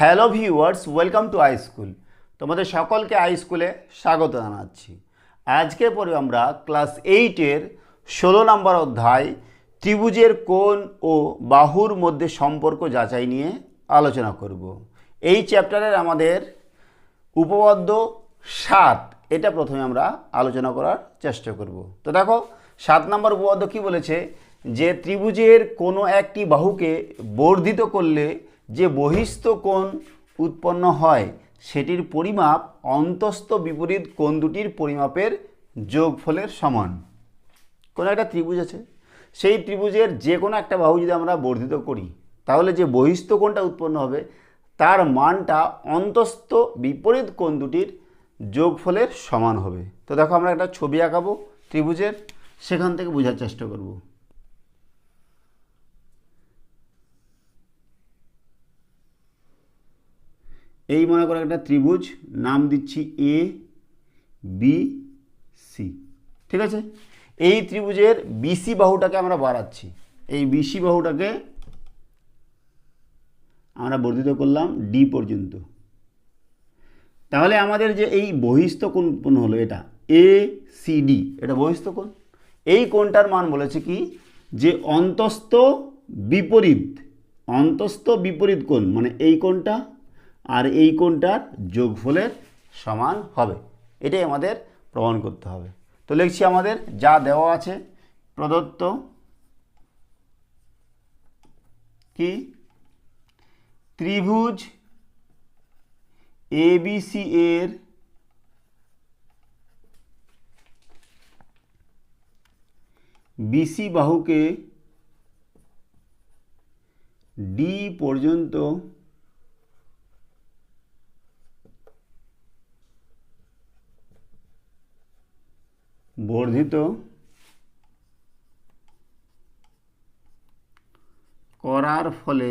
Hello viewers, welcome to I school. তোমাদের সকলকে I স্কুলে স্বাগত জানাচ্ছি। আজকে পরে আমরা ক্লাস 8-এর 16 নম্বর অধ্যায় ত্রিভুজের কোণ ও বাহুর মধ্যে সম্পর্ক যাচাই নিয়ে আলোচনা করব। এই চ্যাপ্টারের আমাদের উপপাদ্য 7 এটা প্রথমে আমরা আলোচনা করার চেষ্টা করব। তো দেখো 7 নম্বর উপপাদ্য কি বলেছে, যে ত্রিভুজের কোনো একটি বাহুকে বর্ধিত করলে যে বহিস্থ কোণ উৎপন্ন হয় সেটির পরিমাপ অন্তস্থ বিপরীত কোণ দুটির পরিমাপের যোগফলের সমান। কোনো একটা ত্রিভুজ আছে, সেই ত্রিভুজের যে কোনো একটা বাহু যদি আমরা বর্ধিত করি তাহলে যে বহিস্থ কোণটা উৎপন্ন হবে তার মানটা অন্তস্থ বিপরীত কোণ দুটির যোগফলের সমান হবে। তো দেখো আমরা একটা ছবি আঁকাবো ত্রিভুজের, সেখান থেকে বোঝার চেষ্টা করব। এই মনে করে একটা ত্রিভুজ, নাম দিচ্ছি এ বি সি, ঠিক আছে। এই ত্রিভুজের বিসি বাহুটাকে আমরা বাড়াচ্ছি, এই বিসি বাহুটাকে আমরা বর্ধিত করলাম ডি পর্যন্ত। তাহলে আমাদের যে এই বহিস্থ কোণ উৎপন্ন হলো এটা এ সি ডি, এটা বহিস্থ কোণ। এই কোণটার মান বলেছে কি, যে অন্তস্থ বিপরীত কোণ, মানে এই কোণটা আর এই কোণটার যোগফলের সমান হবে। এটাই আমাদের প্রমাণ করতে হবে। তো লিখছি, আমাদের যা দেওয়া আছে প্রদত্ত কি, ত্রিভুজ এবিসি এর বিসি বাহুকে ডি পর্যন্ত বর্ধিত করার ফলে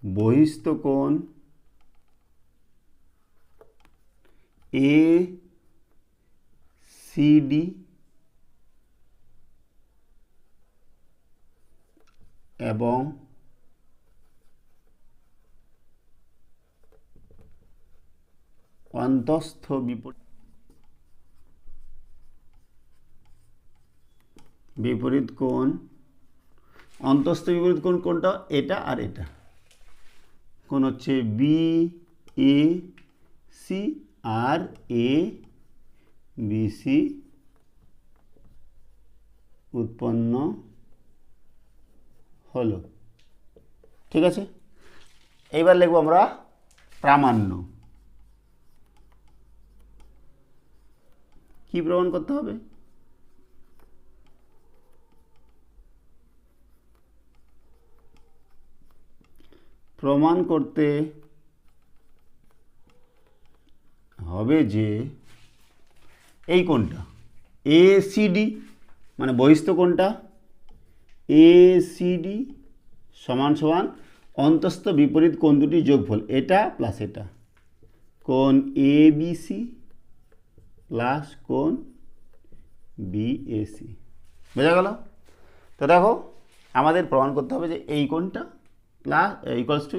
বহিস্থ কোণ এ সি ডি এবং অন্তস্থ বিপরীত কোণ, অন্তস্থ বিপরীত কোণ কোনটা, এটা আর এটা, কোণ হচ্ছে বি এ সি আর এ বি সি উৎপন্ন হলো, ঠিক আছে। এইবার লিখব আমরা প্রামাণ্য। কি প্রমাণ করতে হবে, প্রমাণ করতে হবে যে এই কোণটা এ সি ডি, মানে বহিস্থ কোণটা এ সি ডি সমান সমান অন্তস্থ বিপরীত কোণ দুটি যোগফল, এটা প্লাস এটা, কোণ এ বি সি প্লাস কোণ বি এ সি। বোঝা গেল? তো দেখো আমাদের প্রমাণ করতে হবে যে এই কোণটা প্লাস ইকুয়ালস টু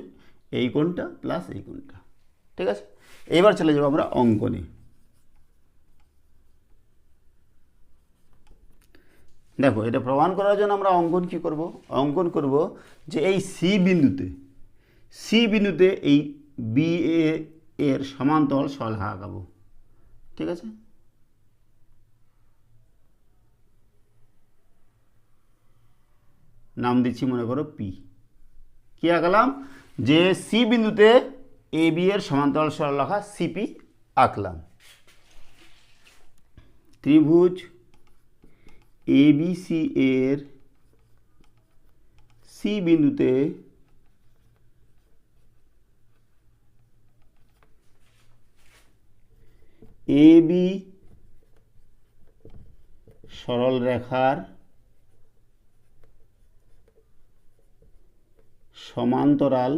এই কোণটা প্লাস এই কোণটা, ঠিক আছে। এবার চলে যাবো আমরা অঙ্কনে। দেখো এটা প্রমাণ করার জন্য আমরা অঙ্কন কি করব, অঙ্কন করব যে এই সি বিন্দুতে এই বি এর সমান্তরাল সরলরেখা আঁকাবো, ঠিক আছে। নাম দিচ্ছি মনে করো পি। কি আঁকলাম, যে সি বিন্দুতে এ বি এর সমান্তরাল সরলরেখা সিপি আঁকলাম। ত্রিভুজ এবিসি এর সি বিন্দুতে এ বি সরল রেখার সমান্তরাল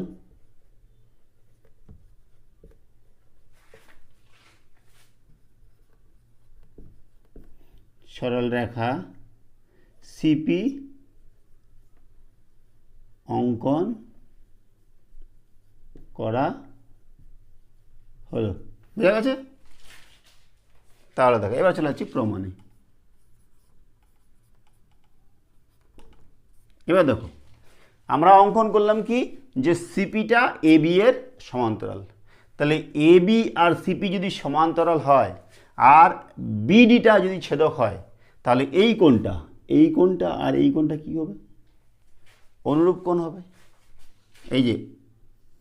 সরল রেখা সিপি অঙ্কন করা হলো। বুঝা গেছে? তাহলে দেখো এবার চলে যাচ্ছি প্রমাণে। এবার দেখো আমরা অঙ্কন করলাম কি, যে সিপিটা এবি এর সমান্তরাল। তাহলে এবি আর সিপি যদি সমান্তরাল হয় আর বিডিটা যদি ছেদক হয়, তাহলে এই কোণটা আর এই কোণটা কী হবে? অনুরূপ কোণ হবে। এই যে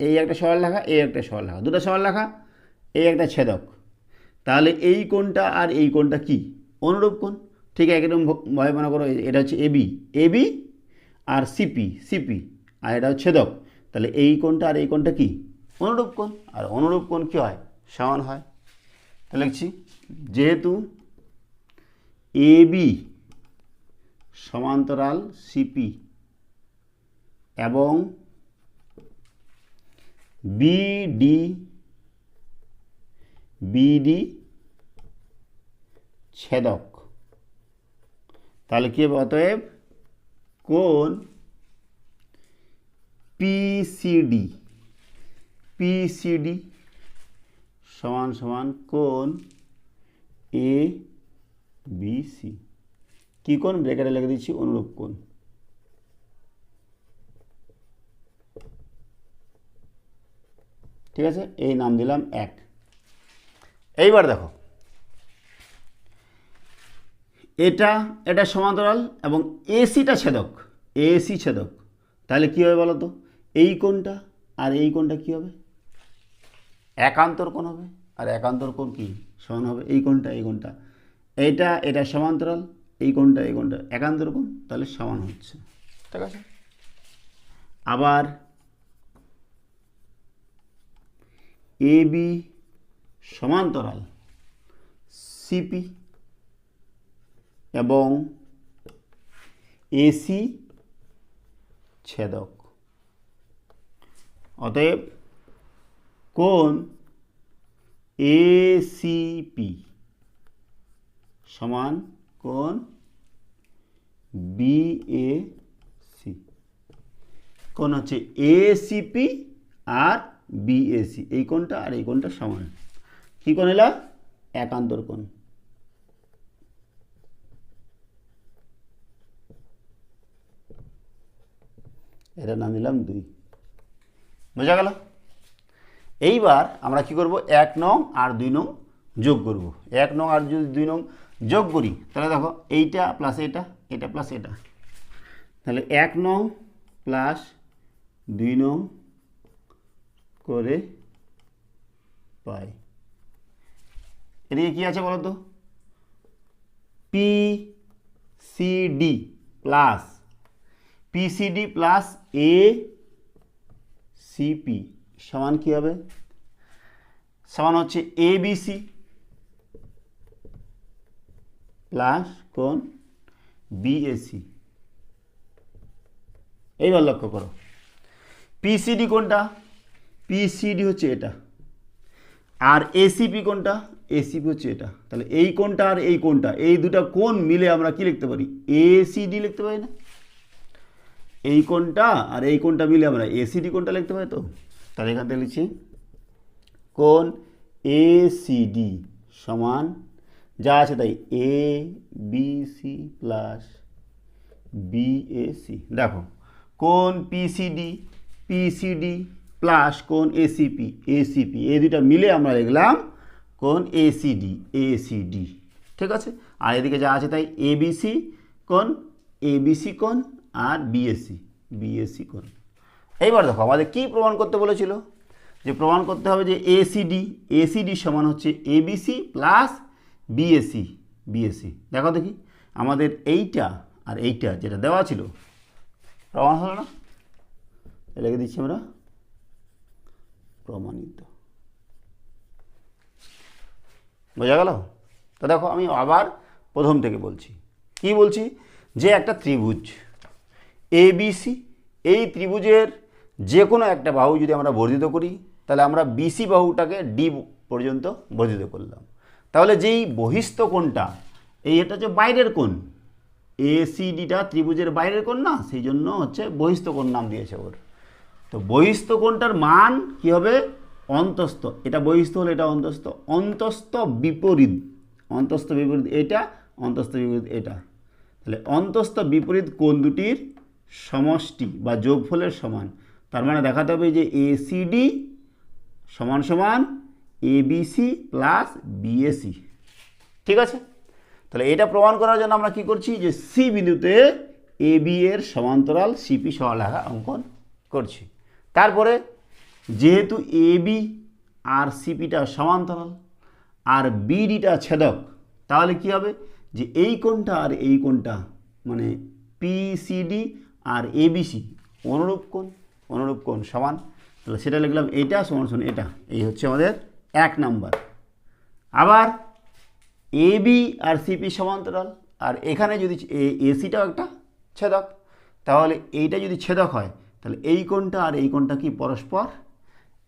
এই একটা সরলরেখা, এই একটা সরলরেখা, দুটো সরলরেখা, এই একটা ছেদক, তাহলে এই কোণটা আর এই কোণটা কি? অনুরূপ কোণ। ঠিক একদম ভয় মনে করো এটা হচ্ছে এবি আর সিপি আর এটা হচ্ছে ছেদক, তাহলে এই কোণটা আর এই কোণটা কি? অনুরূপ কোণ। আর অনুরূপ কোণ কী হয়? সমান হয়। তাহলে লিখছি যেহেতু এবি সমান্তরাল সিপি এবং বিডি ছেদক, তাহলে কি হবে? অতএব কোণ পিসিডি সমান সমান কোণ এ বি সি। কী কোণ? ব্র্যাকেটে লিখে দিচ্ছি অনুরূপ কোণ। ঠিক আছে, এই নাম দিলাম 1। এইবার দেখো এটা সমান্তরাল এবং এসিটা ছেদক, এসি ছেদক, তাহলে কী হবে বলো তো? এই কোণটা আর এই কোণটা কী হবে? একান্তর কোণ হবে। আর একান্তর কোণ কি? সমান হবে এই কোণটা এই কোণটা, এটা সমান্তরাল, এই কোণটা একান্তর কোণ, তাহলে সমান হচ্ছে। ঠিক আছে, আবার এবি সমান্তরাল সিপি এবং এসি ছেদক, অতএব কোণ এসিপি সমান কোণ বিএসি। কোণ হচ্ছে এসিপি আর বিএসি, এই কোণটা আর এই কোণটা সমান। কী কোণ এলা? একান্তর কোণ। এটা নাম দিলাম 2। বোঝা গেল? এইবার আমরা কি করব? 1 নং আর 2 নং যোগ করব। 1 নং আর যদি 2 নং যোগ করি, তাহলে দেখো এইটা প্লাস এটা প্লাস এটা, তাহলে 1 নং প্লাস 2 নং করে পাই। এদিকে কি আছে বলো তো? পিসিডি প্লাস এ সিপি সমান কি হবে? সমান হচ্ছে এবিসি প্লাস কোণ বিএসি। এইবার লক্ষ্য করো পিসিডি কোনটা? পিসিডি হচ্ছে এটা, আর এসিপি কোনটা? এসিপি হচ্ছে এটা। তাহলে এই কোণটা আর এই কোণটা, এই দুটো কোণ মিলে আমরা কি লিখতে পারি? এসিডি লিখতে পারি না? এই কোণটা আর এই কোণটা মিলে আমরা এসিডি কোণটা লিখতে পারি তো। তাহলে এখান থেকে লিখছি কোণ এসিডি সমান যা আছে তাই এ বিসি প্লাস বিএসি। দেখো কোণ পিসিডি প্লাস কোণ এসিপি এই দুটা মিলে আমরা লিখলাম কোণ এসিডি। ঠিক আছে, আর এদিকে যা আছে তাই এবিসি কোণ আর বিএসি কোণ। এইবার দেখো আমাদের কি প্রমাণ করতে বলেছিল? যে প্রমাণ করতে হবে যে এসিডি সমান হচ্ছে এবিসি প্লাস বিএসি। দেখো দেখি আমাদের এইটা আর এইটা যেটা দেওয়া ছিল প্রমাণ হলো না? লিখে দিচ্ছি আমরা প্রমাণিত। বোঝা গেল? তো দেখো আমি আবার প্রথম থেকে বলছি। কি বলছি? যে একটা ত্রিভুজ এবিসি, এই ত্রিভুজের যে কোনো একটা বাহু যদি আমরা বর্ধিত করি, তাহলে আমরা বিসি বাহুটাকে ডি পর্যন্ত বর্ধিত করলাম। তাহলে যেই বহিস্থ কোণটা এটা হচ্ছে বাইরের কোণ, এসিডিটা ত্রিভুজের বাইরের কোণ না, সেই জন্য হচ্ছে বহিস্থ কোণ নাম দিয়েছে ওর। তো বহিস্থ কোণটার মান কী হবে, অন্তস্থ, এটা বহিস্থ হলে এটা অন্তস্থ, অন্তস্থ বিপরীত, অন্তস্থ বিপরীত এটা, অন্তস্থ বিপরীত এটা, তাহলে অন্তস্থ বিপরীত কোণ দুটির সমষ্টি বা যোগফলের সমান। তার মানে দেখাতে হবে যে এসিডি সমান সমান এবিসি প্লাস বিএসি। ঠিক আছে, তাহলে এটা প্রমাণ করার জন্য আমরা কি করছি, যে সি বিন্দুতে এ বি এর সমান্তরাল সিপি সরলরেখা অঙ্কন করছি। তারপরে যেহেতু এ বি আর সিপিটা সমান্তরাল আর বিডিটা ছেদক, তাহলে কি হবে, যে এই কোণটা আর এই কোণটা মানে পিসিডি আর এবিসি অনুরূপ কোণ সমান, তাহলে সেটা লিখলাম এটা সমান সমান এটা, এই হচ্ছে আমাদের 1 নাম্বার। আবার এ বি আর সিপি সমান্তরাল, আর এখানে যদি এসিটাও একটা ছেদক, তাহলে এইটা যদি ছেদক হয় তাহলে এই কোণটা আর এই কোণটা কি পরস্পর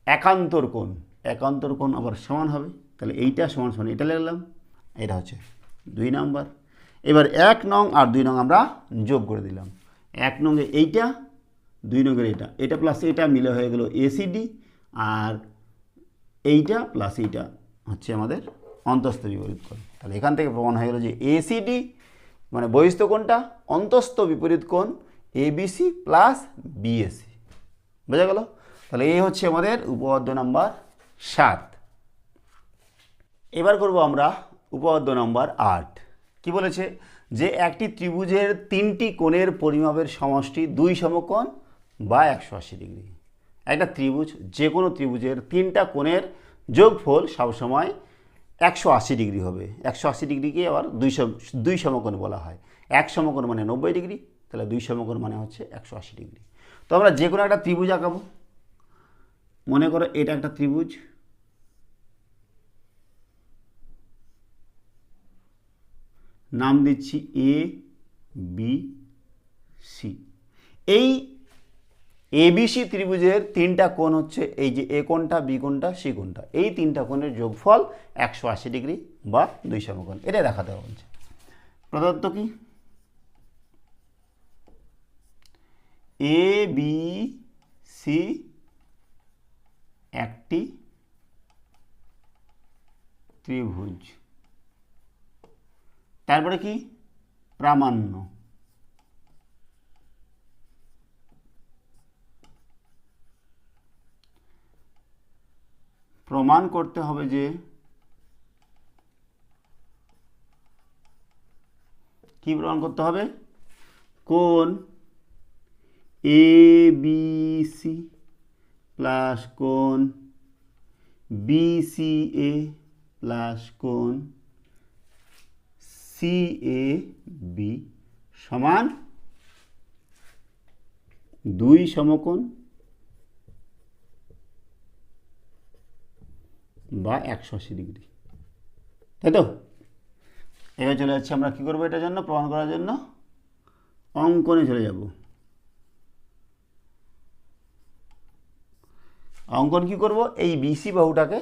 একান্তর কোণ, একান্তর কোণ আবার সমান হবে, তাহলে এইটা সমান সমান এটা লিখলাম, এটা হচ্ছে 2 নাম্বার। এবার 1 নং আর 2 নং আমরা যোগ করে দিলাম, 1 নংয়ে এইটা, 2 নংয়ের এটা, এটা প্লাস এটা মিলে হয়ে গেল এসিডি, আর এইটা প্লাস এইটা হচ্ছে আমাদের অন্তস্থ বিপরীত কোণ। তাহলে এখান থেকে প্রমাণ হয়ে গেল যে এসিডি মানে বহিস্থ কোণটা, অন্তস্থ বিপরীত কোণ এবিসি প্লাস বিএসি। বোঝা গেল? তাহলে এই হচ্ছে আমাদের উপপাদ্য নাম্বার 7। এবার করব আমরা উপপাদ্য নাম্বার 8। কি বলেছে, যে একটি ত্রিভুজের 3টি কোণের পরিমাপের সমষ্টি 2 সমকোণ বা 180 ডিগ্রি। একটা ত্রিভুজ, যে কোনো ত্রিভুজের 3টা কোণের যোগফল সবসময় 180 ডিগ্রি হবে। 180 ডিগ্রিকে আবার 2 সমকোণ বলা হয়। 1 সমকোণ মানে 90 ডিগ্রি, তাহলে 2 সমকোণ মানে হচ্ছে 180 ডিগ্রি। তো আমরা যে কোনো একটা ত্রিভুজ আঁকাবো। মনে করো এটা একটা ত্রিভুজ, নাম দিচ্ছি এ বি সি। এই এবিসি ত্রিভুজের 3টা কোণ হচ্ছে এই যে এ কোণটা, বি কোণটা, সি কোণটা, এই 3টা কোণের যোগফল 180 ডিগ্রি বা 2 সমকোণ, এটা দেখাতে বলছে। প্রদত্ত কি এ বি সি একটি ত্রিভুজ, তারপরে কি প্রামাণ্য, প্রমাণ করতে হবে যে কি প্রমাণ করতে হবে, কোণ এ বি সি প্লাস কোণ বি সি এ প্লাস কোণ সি এ বি সমান 2 সমকোণ বা 180 ডিগ্রি, তাই তো? এবার চলে যাচ্ছে, আমরা কী করবো এটার জন্য, প্রমাণ করার জন্য অঙ্কনে চলে যাব। অঙ্কন কি করব, এই বিসি বাহুটাকে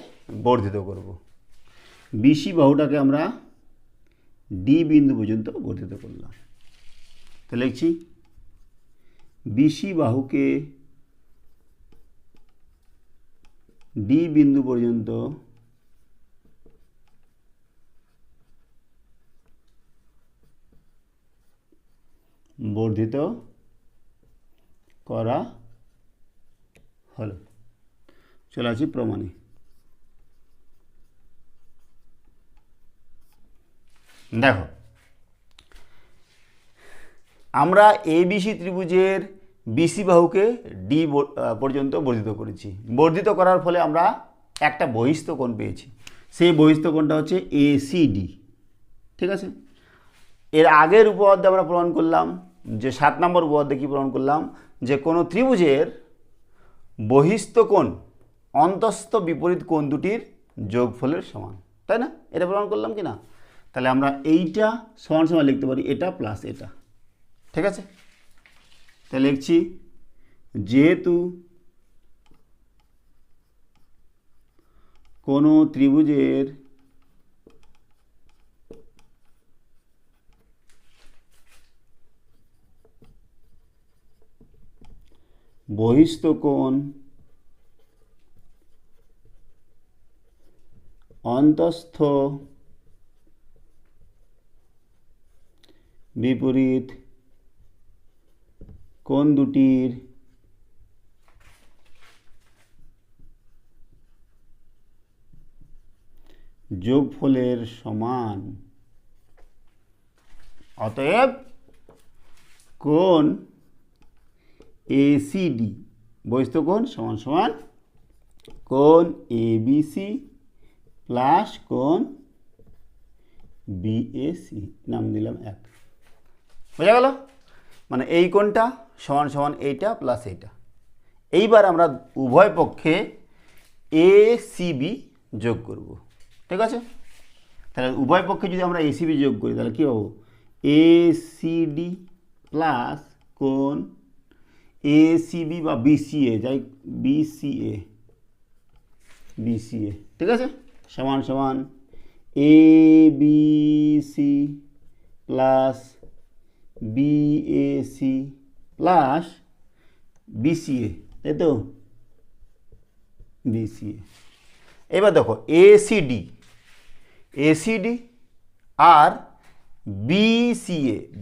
বর্ধিত করব। বিসি বাহুটাকে আমরা ডি বিন্দু পর্যন্ত বর্ধিত করলাম। তো লিখছি বিসি বাহুকে ডি বিন্দু পর্যন্ত বর্ধিত করা হলো। চলে আসি প্রমাণে। দেখো, আমরা এবিসি ত্রিভুজের বিসি বাহুকে ডি পর্যন্ত বর্ধিত করেছি। বর্ধিত করার ফলে আমরা একটা বহিস্থ কোণ পেয়েছি। সেই বহিস্থ কোণটা হচ্ছে এসিডি। ঠিক আছে, এর আগের উপপাদ্যে আমরা প্রমাণ করলাম যে 7 নম্বর উপপাদ্যে কি প্রমাণ করলাম, যে কোনো ত্রিভুজের বহিস্থ কোণ অন্তস্থ বিপরীত কোণ দুটির যোগফলের সমান, তাই না? এটা প্রমাণ করলাম কি না? তাহলে আমরা এইটা সমান সমান লিখতে পারি এটা প্লাস এটা। ঠিক আছে, তাহলে লিখছি যেহেতু কোনো ত্রিভুজের বহিস্থ কোণ অন্তস্থ বিপরীত কোণ দুটির যোগফলের সমান। অতএব কোণ এসিডি বহিস্থ কোণ সমান সমান কোণ এবিসি প্লাস কোণ বিএসি, নাম দিলাম 1। বোঝা গেল? মানে এই কোণটা সমান সমান এইটা প্লাস এইটা। এইবার আমরা উভয় পক্ষে এসিবি যোগ করব। ঠিক আছে? তাহলে উভয় পক্ষে যদি আমরা এসিবি যোগ করি তাহলে কী পাবো? এসিডি প্লাস কোণ এসিবি বা বিসিএ, যাই বিসিএ, ঠিক আছে, সমান সমান ABC plus BAC plus BCA, তাই তো, বিসিএ। এবার দেখো এসিডি আর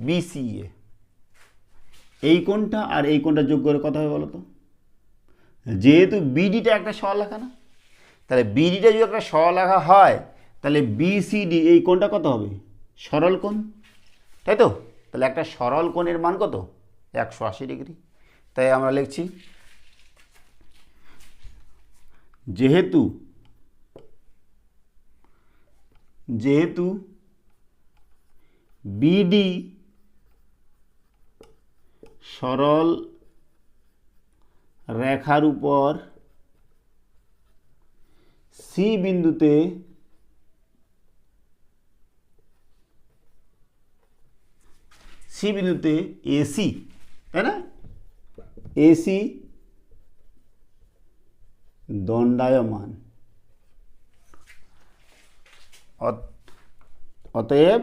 বিসিএ এই কোণটা আর এই কোণটা যোগ করে কত হবে বলো তো? যেহেতু বিডিটা একটা সরলরেখা না, তাহলে বিডিটা যদি একটা সরলরেখা হয় তাহলে বিসিডি এই কোণটা কত হবে? সরল কোণ, তাই তো? তাহলে একটা সরল কোণের মান কত? 180 ডিগ্রি। তাই আমরা লিখছি যেহেতু বিডি সরল রেখার উপর সি বিন্দুতে এসি, তাই না, এসি দণ্ডায়মান। অতএব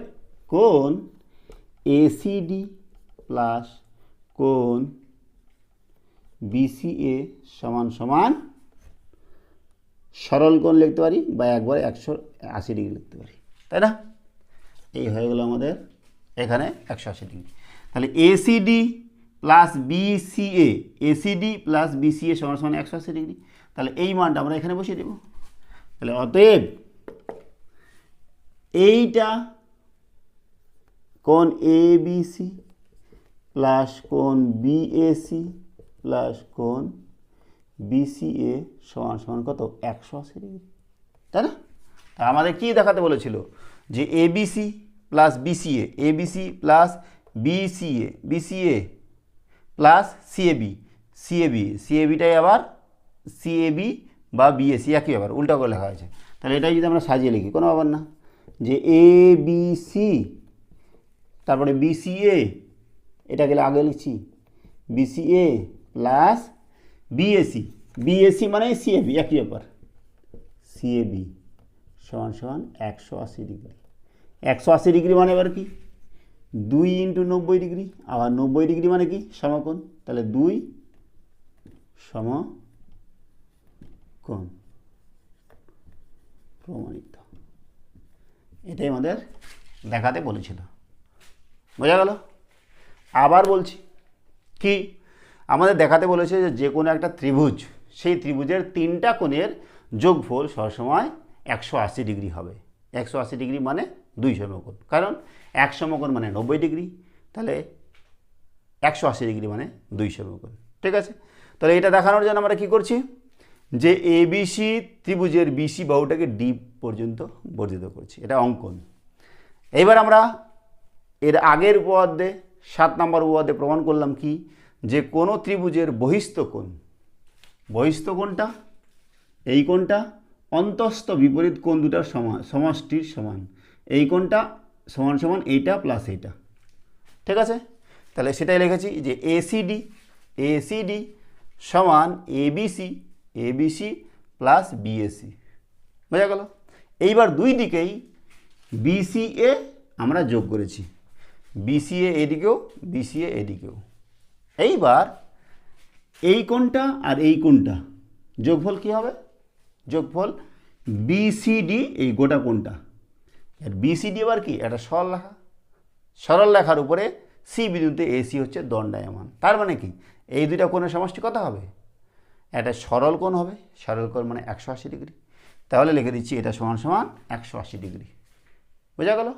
কোণ এসিডি প্লাস কোণ বিসিএ সমান সমান সরল কোণ লিখতে পারি বা একবারে 180 ডিগ্রি লিখতে পারি, তাই না? এই হয়ে গেল আমাদের এখানে 180 ডিগ্রি। তাহলে এসিডি প্লাস বিসিএ সমান সমান 180 ডিগ্রি। তাহলে এই মানটা আমরা এখানে বসিয়ে দেব। তাহলে অতএব এইটা কোণ এবিসি প্লাস কোণ বিএসি প্লাস কোণ বিসিএ সমান সমান কত? 180 ডিগ্রি, তাই না? তা আমাদের কি দেখাতে বলেছিল? যে এবিসি প্লাস বিসিএ প্লাস সিএবিটাই আবার সিএবি বা বিএসি একই ব্যাপার, উল্টা করে লেখা হয়েছে। তাহলে এটাই যদি আমরা সাজিয়ে লিখি কোনো ব্যাপার না, যে এবিসি তারপরে বিসিএ, এটা গেলে আগে লিখছি বিসিএ প্লাস বিএসি মানে সিএবি একই ব্যাপার, সিএবি সমান সমান 180 ডিগ্রি। 180 ডিগ্রি মানে এবার কি 2 × 90 ডিগ্রি, আবার 90 ডিগ্রি মানে কি সমকোণ, তাহলে 2 সমকোণ প্রমাণিত। এটাই আমাদের দেখাতে বলেছিল। বোঝা গেল? আবার বলছি কি, আমাদের দেখাতে বলেছে যে কোনো একটা ত্রিভুজ, সেই ত্রিভুজের 3টা কোণের যোগফল সবসময় 180 ডিগ্রি হবে। 180 ডিগ্রি মানে 2 সমকোণ, কারণ 1 সমকোণ মানে 90 ডিগ্রি, তাহলে 180 ডিগ্রি মানে 2 সমকোণ। ঠিক আছে? তাহলে এটা দেখানোর জন্য আমরা কি করছি, যে এবিসি ত্রিভুজের বিসি বাহুটাকে ডি পর্যন্ত বর্ধিত করছি, এটা অঙ্কন। এইবার আমরা এর আগের উপপাদ্যে 7 নম্বর উপপাদ্যে প্রমাণ করলাম কি, যে কোনো ত্রিভুজের বহিস্থ কোণটা এই কোণটা অন্তস্থ বিপরীত কোণ দুটার সমষ্টির সমান। এই কোণটা সমান সমান এইটা প্লাস এইটা। ঠিক আছে? তাহলে সেটাই লিখেছি যে এসিডি সমান এবিসি প্লাস বিএসি। বোঝা গেল? এইবার দুই দিকেই বিসিএ আমরা যোগ করেছি, বিসিএ এদিকেও। এইবার এই কোণটা আর এই কোণটা যোগফল কী হবে? যোগফল বিসিডি, এই গোটা কোণটা। আর বিসিডি আবার কি? একটা সরল রেখা, সরল রেখার উপরে সি বিন্দুতে এসি হচ্ছে দণ্ডায়মান। তার মানে কি এই দুইটা কোণের সমষ্টি কত হবে? একটা সরল কোণ হবে, সরল কোণ মানে 180 ডিগ্রি। তাহলে লিখে দিচ্ছি এটা সমান সমান 180 ডিগ্রি। বোঝা গেল?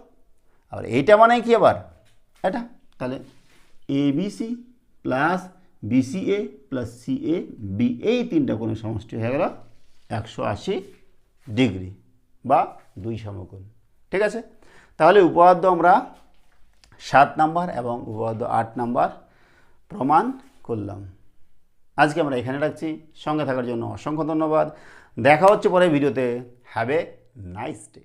আবার এইটা মানে কি আবার এটা, তাহলে ABC plus BCA plus CA B, এই তিনটা কোণের সমষ্টি হয়ে গেল 180 ডিগ্রি বা 2 সমকোণ। ঠিক আছে, তাহলে উপপাদ্য আমরা 7 নাম্বার এবং উপপাদ্য 8 নাম্বার প্রমাণ করলাম। আজকে আমরা এখানে রাখছি। সঙ্গে থাকার জন্য অসংখ্য ধন্যবাদ। দেখা হচ্ছে পরে ভিডিওতে। Have a nice day.